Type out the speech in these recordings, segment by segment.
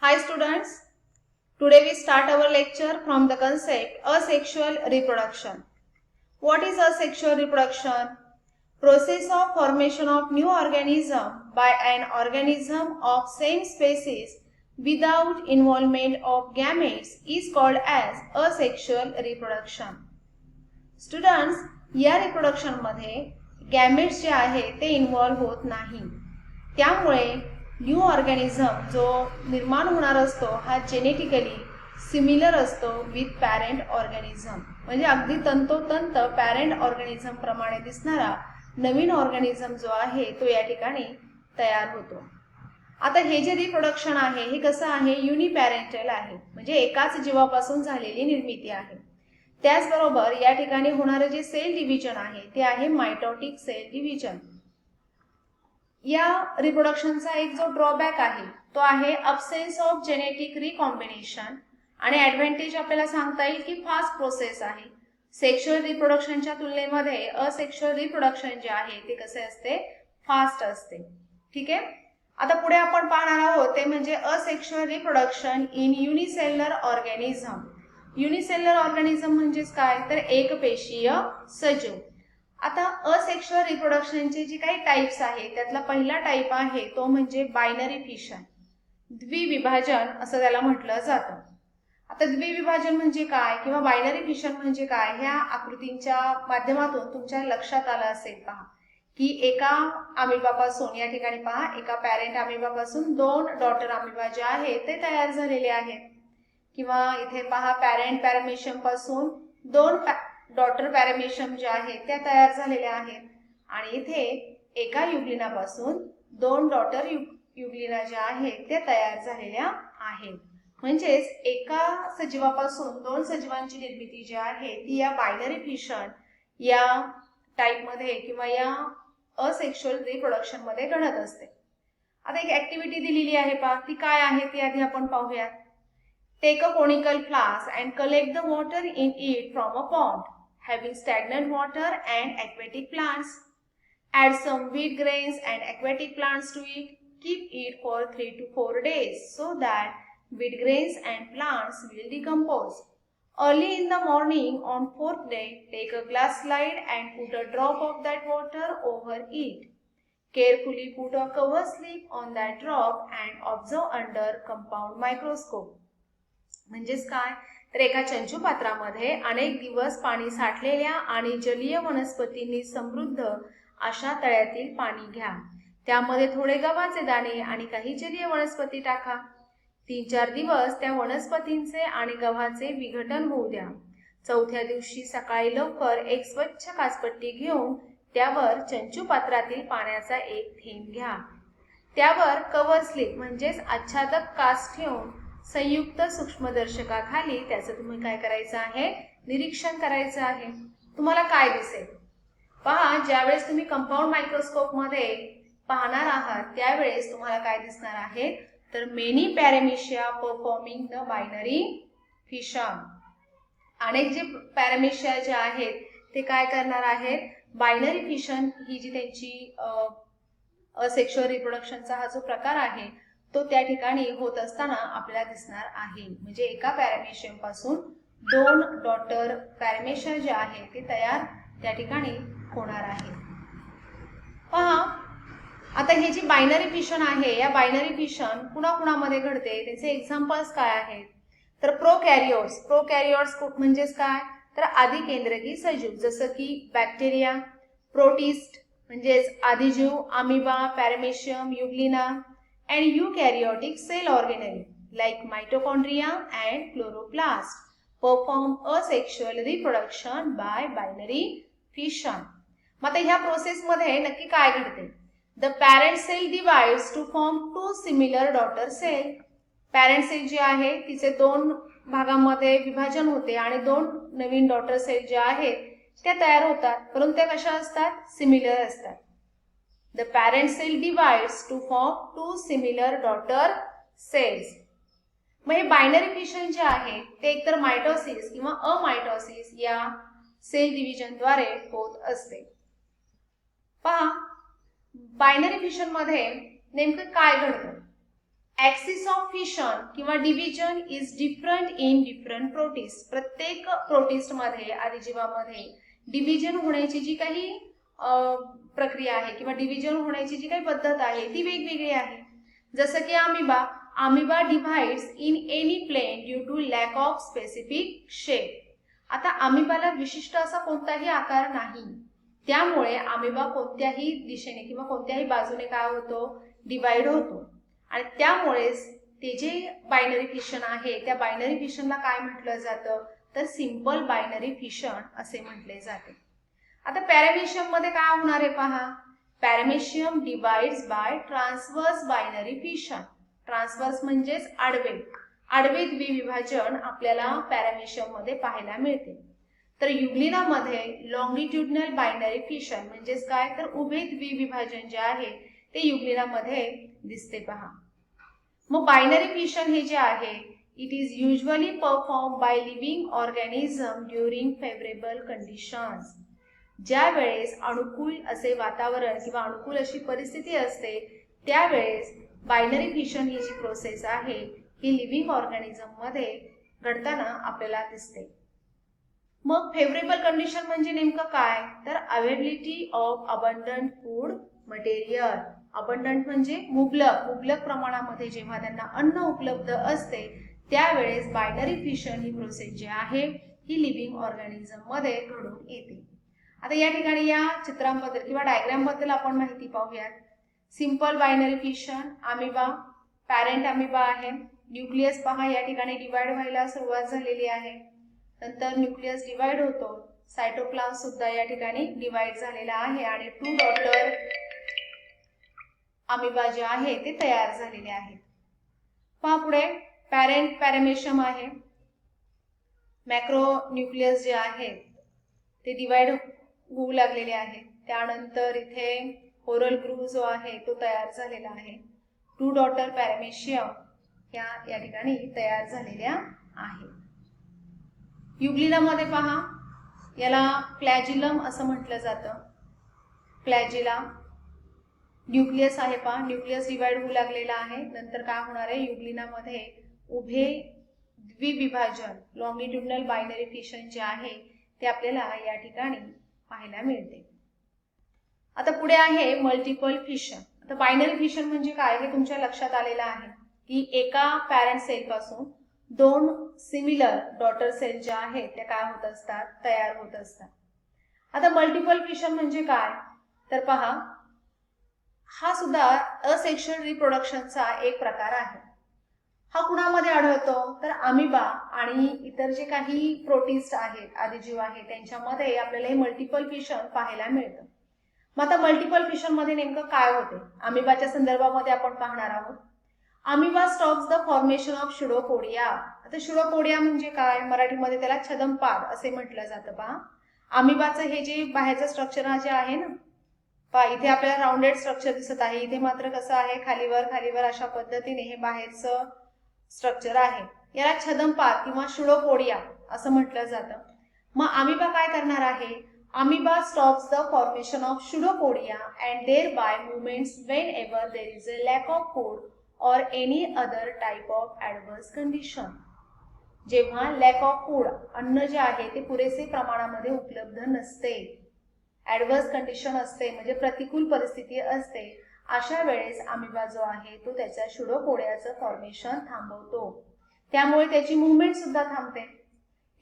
Hi students, today we start our lecture from the concept asexual reproduction. What is asexual reproduction? Process of formation of new organism by an organism of same species without involvement of gametes is called as asexual reproduction. Students, या reproduction मध्ये gametes जे आहे ते involve होत नाही. त्यामुळे new organism जो निर्माण होणार असतो हा जेनेटिकली सिमिलर असतो विथ पॅरेंट ऑर्गॅनिझम. म्हणजे अगदी तंतोतंत पॅरेंट ऑर्गॅनिझम प्रमाणे दिसणारा नवीन ऑर्गॅनिझम जो आहे तो या ठिकाणी तयार होतो. आता हे जे रिप्रोडक्शन आहे हे कसं आहे, युनिपॅरेंटल आहे, म्हणजे एकाच जीवापासून झालेली निर्मिती आहे. त्याचबरोबर या ठिकाणी होणारे जे सेल डिव्हिजन आहे ते आहे मायटोटिक सेल डिव्हिजन. या रिप्रोडक्शनचा एक जो ड्रॉबॅक आहे तो आहे अब्सेन्स ऑफ जेनेटिक रिकॉम्बिनेशन. आणि ॲडव्हान्टेज आपल्याला सांगता येईल की फास्ट प्रोसेस आहे. सेक्शुअल रिप्रोडक्शनच्या तुलनेमध्ये असेक्शुअल रिप्रोडक्शन जे आहे ते कसे असते, फास्ट असते. ठीक आहे. आता पुढे आपण पाहणार आहोत ते म्हणजे asexual reproduction in unicellular organism. Unicellular organism म्हणजेच काय, तर एकपेशीय सजीव. आता असेक्शुअल रिप्रोडक्शनचे जे काही टाइप्स आहेत त्यातला पहिला टाइप आहे तो म्हणजे बायनरी फिशन, द्विविभाजन असं त्याला म्हटलं जातं. आता द्विविभाजन म्हणजे काय किंवा बायनरी फिशन म्हणजे काय, ह्या आकृतींच्या माध्यमातून तुमच्या लक्षात आलं असेल पहा की एका अमिबापासून, या ठिकाणी पहा एका पॅरेंट अमिबापासून दोन डॉटर अमिबा जे आहेत ते तयार झालेले आहेत. किंवा इथे पहा पॅरेंट पॅरामेशियम पासून दोन डॉटर पॅरामेशियम ज्या आहेत त्या तयार झालेल्या आहेत. आणि इथे एका युग्लिनापासून दोन डॉटर युग्लिना ज्या आहेत त्या तयार झालेल्या आहेत. म्हणजेच एका सजीवापासून दोन सजीवांची निर्मिती जी आहे ती या बायनरी फिशन या टाइपमध्ये किंवा या असेक्शुअल रिप्रोडक्शन मध्ये घडत असते. आता एक ऍक्टिव्हिटी दिलेली आहे पहा, ती काय आहे ती आधी आपण पाहूयात. Take a conical flask and collect the water in it from a pond having stagnant water and aquatic plants. Add some wheat grains and aquatic plants to it. Keep it for 3 to 4 days so that wheat grains and plants will decompose. Early in the morning on 4th day, take a glass slide and put a drop of that water over it. Carefully put a cover slip on that drop and observe under compound microscope. म्हणजेच काय, तर एका चंचू पात्रामध्ये अनेक दिवस पाणी साठलेल्या आणि जलीय वनस्पतींनी समृद्ध अशा तळ्यातील पाणी घ्या. त्यामध्ये थोडे गव्हाचे दाणे आणि काही जलीय वनस्पती टाका. 3-4 दिवस त्या वनस्पतींचे आणि गव्हाचे विघटन होऊ द्या. 4थ्या दिवशी सकाळी लवकर एक स्वच्छ काचपट्टी घेऊन त्यावर चंचू पात्रातील पाण्याचा एक थेंब घ्या. त्यावर कव्हर स्लिप म्हणजेच आच्छादक काच ठेवून संयुक्त सूक्ष्मदर्शकाखाली त्याचं तुम्ही काय करायचं आहे, निरीक्षण करायचं आहे. तुम्हाला काय दिसेल पहा, ज्यावेळेस तुम्ही कंपाऊंड मायक्रोस्कोप मध्ये पाहणार आहात त्यावेळेस तुम्हाला काय दिसणार आहे, तर many paramecia performing the binary fission. अनेक जे पॅरामेशिया जे आहेत ते काय करणार आहेत, बायनरी फिशन ही जी त्यांची असेक्शुअल रिप्रोडक्शनचा हा जो प्रकार आहे तो त्या ठिकाणी होत असताना आपल्याला दिसणार आहे. म्हणजे एका पॅरामेशियम पासून दोन डॉटर पॅरामेशिया जे आहे ते तयार त्या ठिकाणी होणार आहे. पहा, आता हे जी बायनरी फिशन आहे या बायनरी फिशन कुणाकुणामध्ये घडते, त्याचे एक्झाम्पल्स काय आहेत, तर प्रोकॅरियोट्स. प्रोकॅरियोट्स म्हणजेच काय, तर आदिकेंद्रकी सजीव जसं की बॅक्टेरिया. प्रोटिस्ट म्हणजेच आदिजीव, amoeba, paramecium, euglena. And eukaryotic cell organelle like mitochondria and chloroplast perform asexual reproduction by binary fission. मग ह्या प्रोसेस मध्ये नक्की काय घडते, the parent cell divides to form two similar daughter cell. Parent cell जी आहे तिचे दोन भागांमध्ये विभाजन होते आणि दोन नवीन डॉटर सेल ज्या आहेत त्या तयार होतात, परंतु त्या कशा असतात, सिमिलर असतात. The parent cell divides to form two similar daughter cells. मग हे बायनरी फिशन जे आहे ते एकतर मायटोसिस किंवा अमायटोसिस या सेल डिव्हिजन द्वारे होत असते. पहा, बायनरी फिशन मध्ये नेमकं काय घडतं, ऍक्सिस ऑफ फिशन किंवा division is different in different protist. प्रत्येक प्रोटिस्टमध्ये अधिजीवामध्ये डिव्हिजन होण्याची जी काही प्रक्रिया आहे किंवा डिव्हिजन होण्याची जी काही पद्धत आहे ती वेगवेगळी आहे. जसं की amoeba divides in any plane due to lack of specific shape. आता अमिबाला विशिष्ट असा कोणताही आकार नाही, त्यामुळे अमिबा कोणत्याही दिशेने किंवा कोणत्याही बाजूने काय होतो, डिवाइड होतो. आणि त्यामुळेच ते जे बायनरी फिशन आहे त्या बायनरी फिशनला काय म्हटलं जातं, तर सिंपल बायनरी फिशन असे म्हटले जाते. आता पॅरामेशियम मध्ये काय होणार आहे पहा. Paramecium divides bye transverse binary fission. Transverse म्हणजेच आडवे द्विविभाजन आपल्याला पॅरामेशियम मध्ये पाहायला मिळते. तर युग्लिनामध्ये लॉंगिट्युडनल बायनरी फिशन म्हणजेच काय, तर उभे द्विविभाजन जे आहे ते युग्लिनामध्ये दिसते पहा. मग बायनरी फिशन हे जे आहे it is usually perform by living organism during favourable conditions. ज्या वेळेस अनुकूल असे वातावरण किंवा अनुकूल अशी परिस्थिती असते त्यावेळेस बायनरी फिशन ही जी प्रोसेस आहे ही लिव्हिंग ऑर्गॅनिझम मध्ये घडताना आपल्याला दिसते. मग फेवरेबल कंडिशन म्हणजे नेमकं काय, तर availability of abundant food material. Abundant म्हणजे मुबलक प्रमाणामध्ये जेव्हा त्यांना अन्न उपलब्ध असते त्यावेळेस बायनरी फिशन ही प्रोसेस जी आहे ही लिव्हिंग ऑर्गॅनिझम मध्ये घडून येते. आता या ठिकाणी या चित्रांबद्दल किंवा डायग्राम बद्दल आपण माहिती पाहूयात. Simple binary fission, amoeba, parent amoeba आहे. न्यूक्लियस पहा या ठिकाणी डिवाइड व्हायला सुरुवात झालेली आहे. नंतर न्यूक्लियस डिवाइड होतो. सायटोप्लाझम सुद्धा या ठिकाणी डिवाइड झालेला आहे आणि 2 डॉटर अमिबा जे आहे ते तयार झालेले आहेत. पहा पुढे पॅरेंट पॅरामेशियम आहे. मॅक्रो न्यूक्लियस जे आहेत ते डिवाइड होऊ लागलेले आहेत. त्यानंतर इथे कोरल ग्रुव जो आहे तो तयार झालेला आहे. 2 डॉटर पॅरामेशियम या ठिकाणी तयार झालेल्या आहेत. युग्लिनामध्ये पहा याला फ्लॅजिलम असं म्हटलं जातं. फ्लॅजिला न्यूक्लियस आहे पहा, न्यूक्लियस डिवाइड होऊ लागलेला आहे. नंतर काय होणार आहे, युग्लिनामध्ये उभे द्विविभाजन लॉंगिट्युडनल बायनरी फिशन जे आहे ते आपल्याला या ठिकाणी पाहायला मिळते. आता पुढे आहे मल्टिपल फिशन. आता बायनरी फिशन म्हणजे काय हे तुमच्या लक्षात आलेलं आहे की एका पॅरेंट सेल पासून 2 सिमिलर डॉटर सेल ज्या आहेत त्या काय होत असतात, तयार होत असतात. आता मल्टिपल फिशन म्हणजे काय, तर पहा हा सुद्धा असेक्शुअल रिप्रोडक्शनचा एक प्रकार आहे. हा कुणामध्ये आढळतो, तर अमिबा आणि इतर जे काही प्रोटिस्ट आहेत, आदिजीव आहेत त्यांच्यामध्ये आपल्याला हे मल्टिपल फिशन पाहायला मिळतं. मग आता मल्टिपल फिशन मध्ये नेमकं काय होते, अमिबाच्या संदर्भामध्ये आपण पाहणार आहोत. Amoeba stops the formation of pseudopodia. आता शुडोपोडिया म्हणजे काय, मराठीमध्ये त्याला छदमपाद असे म्हटलं जातं. पहा अमिबाचं हे जे बाहेरचं स्ट्रक्चर जे आहे ना, पहा इथे आपल्याला राउंडेड स्ट्रक्चर दिसत आहे, इथे मात्र कसं आहे खालीवर अशा पद्धतीने हे बाहेरचं स्ट्रक्चर आहे. याला छदमपाद किंवा शुडोपोडिया असं म्हटलं जातं. मग अमिबा काय करणार आहे, amoeba stops the formation of pseudopodia and thereby movements whenever there is a lack of food or any other type of adverse condition. जेव्हा लॅक ऑफ फूड अन्न जे आहे ते पुरेसे प्रमाणामध्ये उपलब्ध नसते, ॲडव्हर्स कंडिशन असते म्हणजे प्रतिकूल परिस्थिती असते, अशा वेळेस अमिबा जो आहे तो त्याच्या शुडोपोडियाचं फॉर्मेशन थांबवतो. त्यामुळे त्याची मूव्हमेंट सुद्धा थांबते.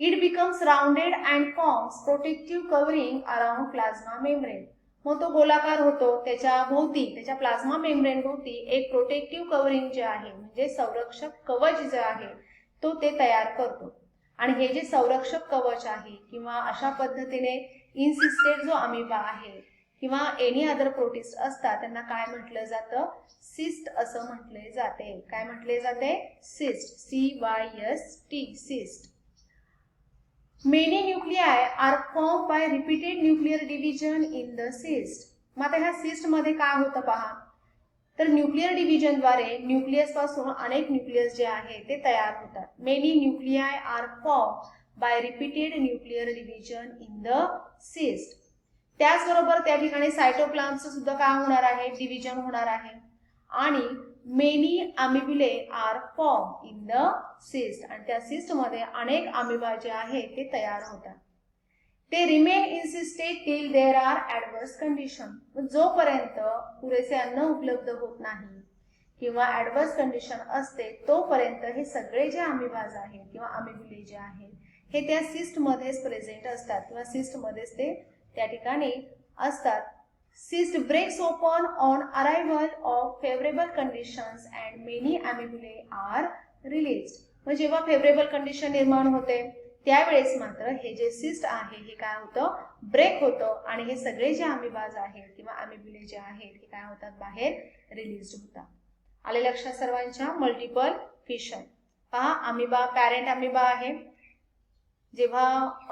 It becomes rounded and forms protective covering around plasma membrane. मग तो गोलाकार होतो, त्याच्या भोवती त्याच्या प्लाझ्मा मेम्ब्रेन भोवती एक प्रोटेक्टिव्ह कव्हरिंग जे आहे म्हणजे संरक्षक कवच जे आहे तो ते तयार करतो. आणि हे जे संरक्षक कवच आहे किंवा अशा पद्धतीने इनसिस्टेड जो अमिबा आहे किंवा एनी अदर प्रोटिस्ट असतात त्यांना काय म्हटलं जातं, सिस्ट असं म्हटले जाते. काय म्हटले जाते, cyst, CYST, cyst. Many nuclei are form by repeated nuclear division in the cyst. मग आता ह्या सिस्ट मध्ये काय होतं पहा, तर न्यूक्लियर डिव्हिजनद्वारे न्यूक्लियस पासून अनेक न्यूक्लियस जे आहे ते तयार होतात. Many nuclei are form by repeated nuclear division in the cyst. त्याचबरोबर त्या ठिकाणी सायटोप्लाझमचं सुद्धा काय होणार आहे, डिव्हिजन होणार आहे. आणि many amoebulae are form in the cyst, आणि त्या सिस्ट मध्ये अनेक अमिबा जे आहेत ते तयार होतात. ते remain in cyst state till there are adverse condition. जोपर्यंत पुरेसे अन्न उपलब्ध होत नाही किंवा ऍडवर्स कंडिशन असते तोपर्यंत हे सगळे जे अमिबाज आहेत किंवा अमिबुले जे आहेत हे त्या सिस्ट मध्येच प्रेझेंट असतात किंवा सिस्ट मध्येच ते त्या ठिकाणी असतात. Cyst breaks open on arrival of favourable conditions and many amoebulae are released. मग जेव्हा फेवरेबल कंडिशन निर्माण होते त्यावेळेस मात्र हे जे सिस्ट आहे हे काय होतं, ब्रेक होतं आणि हे सगळे जे अमिबाज आहेत किंवा अमिबुले जे आहेत हे काय होतात, बाहेर रिलीज होतात. आले लक्षात सर्वांच्या. मल्टिपल फिशन पहा, अमिबा पॅरेंट अमिबा आहे. जेव्हा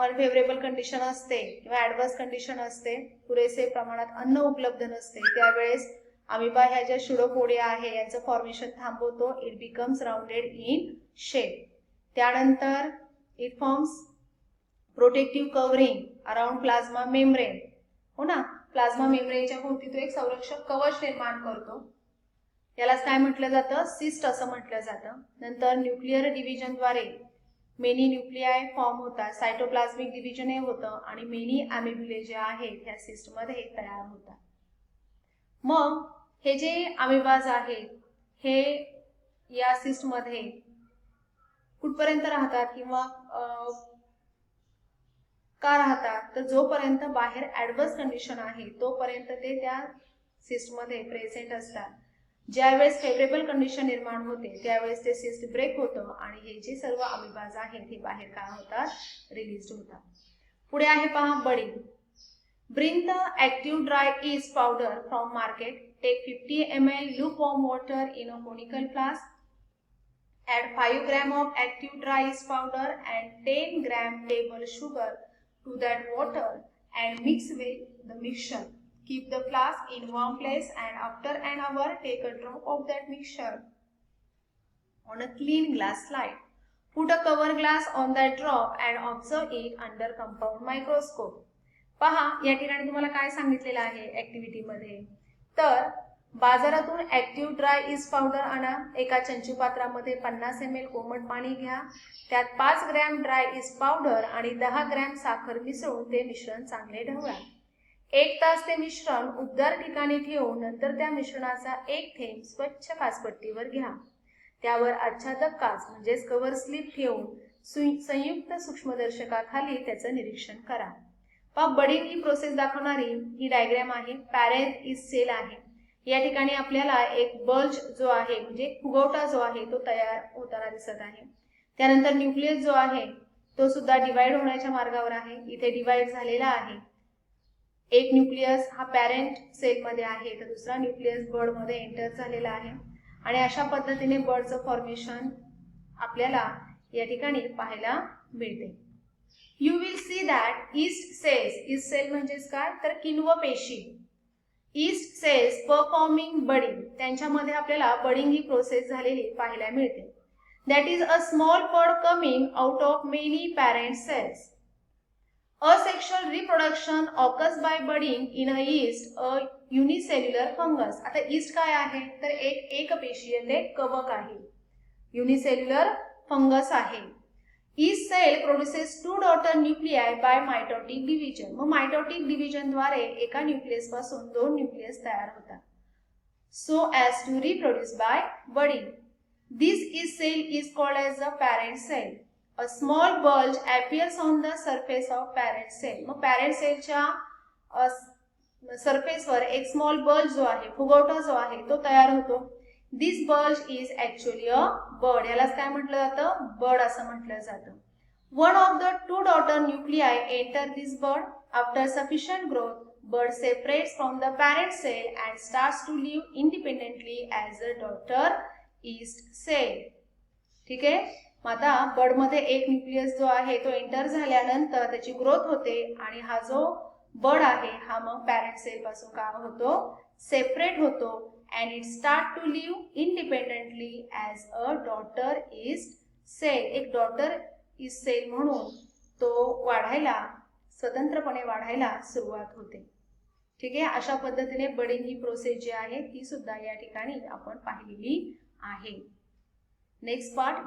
अनफेवरेबल कंडिशन असते किंवा ऍडवर्स कंडिशन असते, पुरेसे प्रमाणात अन्न उपलब्ध नसते, त्यावेळेस अमिबा ह्या ज्या शुडोपोडिया आहे यांचं फॉर्मेशन थांबवतो. It becomes rounded in shape. त्यानंतर it forms protective covering around plasma membrane. हो ना, प्लाझ्मा मेम्ब्रेनच्या भोवती तो एक संरक्षक कवच निर्माण करतो. यालाच काय म्हटलं जातं, सिस्ट असं म्हटलं जातं. नंतर न्यूक्लिअर डिव्हिजनद्वारे मेनी न्यूक्लियाय फॉर्म होतात, सायटोप्लाझ्मिक डिव्हिजन हे होतं आणि मेनी अमिबुले जे आहेत ह्या सिस्टमध्ये तयार होतात. मग हे जे अमिबाज आहेत हे या सिस्टमध्ये कुठपर्यंत राहतात किंवा का राहतात, तर जोपर्यंत बाहेर ऍडवर्स कंडिशन आहे तोपर्यंत ते त्या सिस्टमध्ये प्रेझेंट असतात. ज्यावेळेस फेवरेबल कंडिशन निर्माण होते त्यावेळेस ते सिस्ट ब्रेक होतं आणि हे जे सर्व अमिबाज आहेत हे बाहेर काय होतात, रिलीज होतात. पुढे आहे पहा budding. Bring the active dry yeast powder from market. Take 50 ml lukewarm water in a conical flask. Add 5 gram of active dry yeast powder and 10 gram table sugar to that water and mix with the mixture. Keep the flask in warm place and after an hour take a drop of that mixture on a clean glass slide. Put a cover glass on that drop and observe it under compound microscope. पहा, या ठिकाणी तुम्हाला काय सांगितलेलं आहे activity मध्ये, तर बाजारातून ऍक्टिव्ह ड्राय ईस्ट पावडर आणा. एका चंचू पात्रामध्ये 50 ml कोमट पाणी घ्या. त्यात 5 ग्रॅम ड्राय ईस्ट पावडर आणि 10 ग्रॅम साखर मिसळून ते मिश्रण चांगले ढवळा. 1 तास ते मिश्रण उबदार ठिकाणी ठेवून नंतर त्या मिश्रणाचा एक थेंब स्वच्छ काचपट्टीवर घ्या. त्यावर आच्छादक काच म्हणजेच कव्हर स्लिप ठेवून संयुक्त सूक्ष्मदर्शकाखाली त्याचं निरीक्षण करा. बडिंग ही प्रोसेस दाखवणारी ही डायग्राम आहे. पॅरेंट ईस्ट सेल आहे. या ठिकाणी आपल्याला एक बल्ज जो आहे म्हणजे फुगवटा जो आहे तो तयार होताना दिसत आहे. त्यानंतर न्यूक्लियस जो आहे तो सुद्धा डिवाइड होण्याच्या मार्गावर आहे. इथे डिवाइड झालेला आहे. एक न्यूक्लियस हा पॅरेंट सेल मध्ये आहे तर दुसरा न्यूक्लियस बर्ड मध्ये एंटर झालेला आहे आणि अशा पद्धतीने बर्डचं फॉर्मेशन आपल्याला या ठिकाणी पाहायला मिळते. You will see that yeast cells, yeast cell म्हणजेच काय तर किण्व पेशी, ईस्ट सेल्स परफॉर्मिंग बडिंग, त्यांच्यामध्ये आपल्याला बडिंग ही प्रोसेस झालेली पाहायला मिळते. That is a small bud coming out of many parent cells. Asexual reproduction occurs by budding in a yeast, a unicellular fungus. आता yeast काय आहे तर एक एकपेशीय ते कवक आहे, युनिसेल्युलर फंगस आहे. Yeast cell produces 2 daughter nuclei by mitotic division. मग मायटोटिक डिव्हिजन द्वारे एका न्यूक्लियस पासून 2 न्यूक्लियस तयार होतात. So as to reproduce by budding. This yeast cell is called as a parent cell. A small bulge appears on the surface of parent cell. मग parent सेलच्या सरफेसवर एक स्मॉल बल्ज जो आहे फुगवटा जो आहे तो तयार होतो. This bulge is actually a bud. यालाच काय म्हटलं जातं, बर्ड असं म्हटलं जातं. One of the 2 daughter nuclei enter this bird. After sufficient growth, bird separates from the parent cell and starts to live independently as a daughter yeast cell. ठीक आहे. आता बर्ड मध्ये एक न्यूक्लियस जो आहे तो एंटर झाल्यानंतर त्याची ग्रोथ होते आणि हा जो बर्ड आहे हा मग पॅरेंट सेल पासून काय होतो, सेपरेट होतो and it start to live independently as a daughter yeast cell. एक डॉटर ईस्ट सेल म्हणून तो वाढायला, स्वतंत्रपणे वाढायला सुरुवात होते. ठीक आहे, अशा पद्धतीने बडिंग ही प्रोसेस जी आहे ती सुद्धा या ठिकाणी आपण पाहिलेली आहे. Next part